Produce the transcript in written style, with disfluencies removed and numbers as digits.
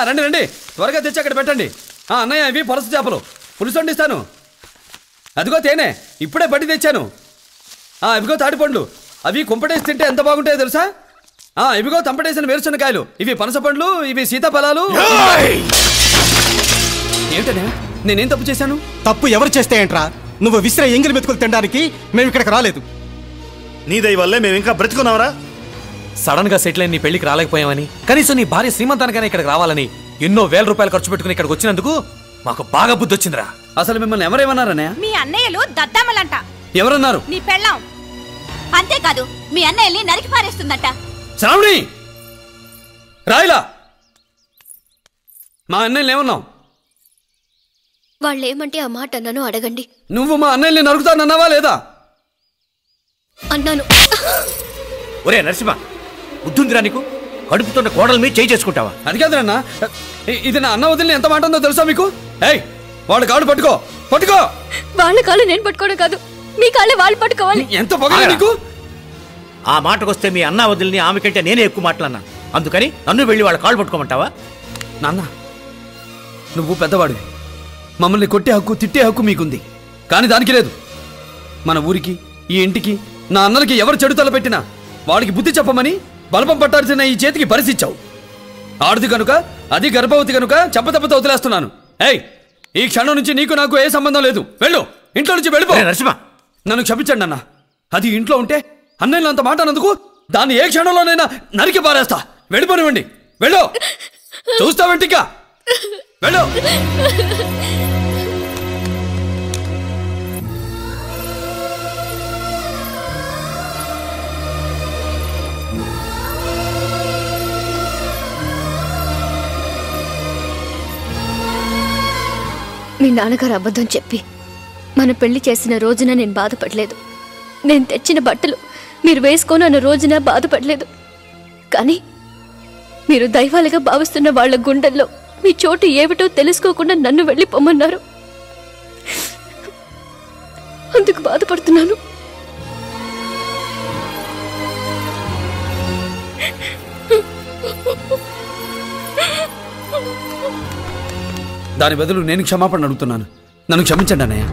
రండి రండి, త్వరగా తెచ్చి అక్కడ పెట్టండి. అన్నయ్య, ఇవి పలస చేపలు, పులుసు వండిస్తాను. అదిగో తేనె, ఇప్పుడే బట్టి తెచ్చాను. ఇవిగో తాటిపండ్లు, అవి కుంపటేసి తింటే ఎంత బాగుంటాయో తెలుసా? ఇవిగో తంపటేసిన వేరుశనకాయలు, ఇవి పనస పండ్లు, ఇవి సీతాఫలాలు. ఏంటనే, నేనేం తప్పు చేశాను? తప్పు ఎవరు చేస్తే ఏంట్రా? నువ్వు విసిరే ఎంగిలి మెతుకులు తినడానికి మేము ఇక్కడికి రాలేదు. నీ దయ వల్లే మేము ఇంకా బ్రతుకున్నావరా? సడన్ గా సెటిల్ అయిన నీ పెళ్లికి రాలేకపోయామని, కనీసం నీ భార్య శ్రీమంతానికైనా ఇక్కడికి రావాలని ఎన్నో వేల రూపాయలు ఖర్చు పెట్టుకుని ఇక్కడికి వచ్చినందుకు మాకు బాగా బుద్ధి వచ్చిందిరా. అసలు మిమ్మల్ని ఎవరేమన్నారనే? మీ అన్నయ్యలు దద్దామలంట. ఎవరన్నారు? నీ పెళ్ళాం. అంతేకాదు మీ అన్నయ్యల్ని నరికి పారేస్తుందంట. శ్రావణి, రాయిలా, మా అన్నయ్యలు ఏమన్నావు? వాళ్ళు ఏమంటే ఆ మాట అన్నాను అడగండి. నువ్వు మా అన్నయ్యల్ని నరుకుతానన్నావా లేదా? అన్నాను. ఒరే నరసింహ, బుద్ధుందిరా నీకు? కడుపుతున్న కోడలు మీద చేయి చేసుకుంటావా? అది కాదురన్నా, ఇది నా అన్న వదిలిని ఎంత మాట ఉందో తెలుసా మీకు? వాళ్ళ కాళ్ళు పట్టుకో, పట్టుకో. వాళ్ళ కాళ్ళు నేను పట్టుకోవడం కాదు, మీ కాళ్ళే వాళ్ళు పట్టుకోవాలి. ఎంత పొగరు నీకు? ఆ మాటకొస్తే మీ అన్న వదిలిని ఆమె కంటే నేనే ఎక్కువ మాట్లాడినాను. అందుకని నన్ను వెళ్ళి వాళ్ళ కాళ్ళు పట్టుకోమంటావా? నాన్న, నువ్వు పెద్దవాడివి, మమ్మల్ని కొట్టే హక్కు, తిట్టే హక్కు మీకుంది, కానీ దానికి లేదు. మన ఊరికి, ఈ ఇంటికి, నా అన్నలకి ఎవరు చెడు తలపెట్టినా వాడికి బుద్ధి చెప్పమని బలపం పట్టాల్సిన ఈ చేతికి పరిసిచ్చావు. ఆడది కనుక, అది గర్భవతి కనుక చెప్పతప్పతో వదిలేస్తున్నాను. ఈ క్షణం నుంచి నీకు నాకు ఏ సంబంధం లేదు. వెళ్ళు, ఇంట్లో నుంచి వెళ్ళిపో. నరసింహ, నన్ను క్షమించండి అన్న. అది ఇంట్లో ఉంటే అన్నయ్యలు అంత మాట అన్నందుకు దాన్ని ఏ క్షణంలోనైనా నరికి పారేస్తా. వెళ్ళిపోనివ్వండి, వెళ్ళు. చూస్తావేంటికా? వెళ్ళు. మీ నాన్నగారు అబద్ధం చెప్పి మన పెళ్లి చేసిన రోజున నేను బాధపడలేదు. నేను తెచ్చిన బట్టలు మీరు వేసుకొని అన్న రోజున బాధపడలేదు. కానీ మీరు దైవాలుగా భావిస్తున్న వాళ్ళ గుండెల్లో మీ చోటు ఏమిటో తెలుసుకోకుండా నన్ను వెళ్ళిపోమన్నారు. అందుకు బాధపడుతున్నాను. దాని బదులు నేను క్షమాపణ అడుగుతున్నాను. నన్ను క్షమించండి అన్నయ్య.